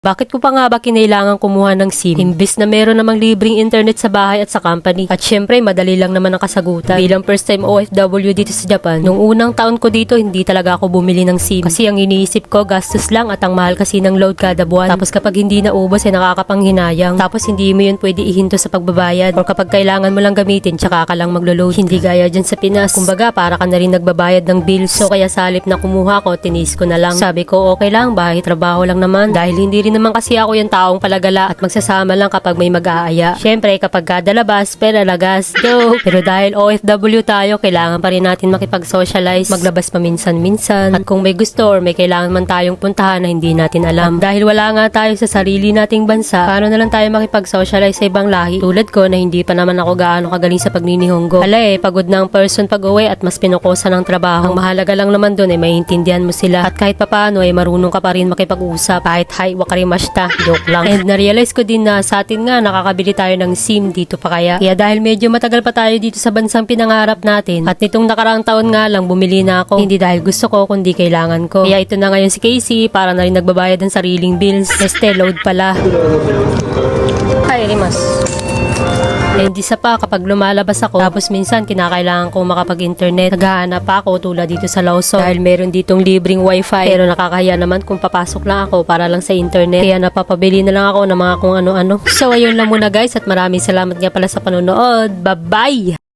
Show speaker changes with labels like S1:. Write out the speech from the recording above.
S1: Bakit ko pa nga ba kinailangan kumuha ng SIM? Imbes na meron namang libreng internet sa bahay at sa company. At syempre, madali lang naman ang kasagutan. Bilang first time OFW dito sa Japan, nung unang taon ko dito, hindi talaga ako bumili ng SIM. Kasi ang iniisip ko, gastos lang at ang mahal kasi ng load kada buwan. Tapos kapag hindi naubos, ay nakakapanghinayang. Tapos hindi mo yun pwede ihinto sa pagbabayad. Or kapag kailangan mo lang gamitin, tsaka ka lang maglo-load. Hindi gaya dyan sa Pinas. Kumbaga, para ka na rin nagbabayad ng bills. So kaya sa halip na kumuha ko, tinis ko na lang. Sabi ko, okay lang, bahay trabaho lang naman. Dahil hindi rin naman kasi ako yung taong palagala at magsasama lang kapag may mag-aaya. Syempre, kapag kada labas, pera lagas. Yo! Pero dahil OFW tayo, kailangan pa rin natin makipag-socialize, maglabas paminsan-minsan. At kung may gusto or may kailangan man tayong puntahan na hindi natin alam. At dahil wala nga tayo sa sarili nating bansa, paano na lang tayo makipag-socialize sa ibang lahi? Tulad ko na hindi pa naman ako gaano kagaling sa pagninihongo. Pagod na ang person pag-uwi at mas pinukusa ng trabaho. Ang mahalaga lang naman dun ay maintindihan mo sila. At kahit papaano ay marunong ka pa rin makipag-usap. Kahit hi, wakarimashita. Joke lang. And na-realize ko din na sa atin nga nakakabili tayo ng SIM dito pa kaya. Kaya dahil medyo matagal pa tayo dito sa bansang pinangarap natin at nitong nakaraang taon nga lang bumili na ako. Hindi dahil gusto ko kundi kailangan ko. Kaya ito na ngayon si Casey para na rin nagbabayad ng sariling bills. Load pala. Hi, Rimas. Hindi sa pa kapag lumalabas ako tapos minsan kinakailangan ko makapag-internet. Naghahanap pa ako tulad dito sa Lawson dahil meron ditong libreng wifi pero nakakahiya naman kung papasok lang ako para lang sa internet. Kaya napapabili na lang ako ng mga kung ano-ano. So ayun lang muna guys at maraming salamat nga pala sa panonood. Bye-bye!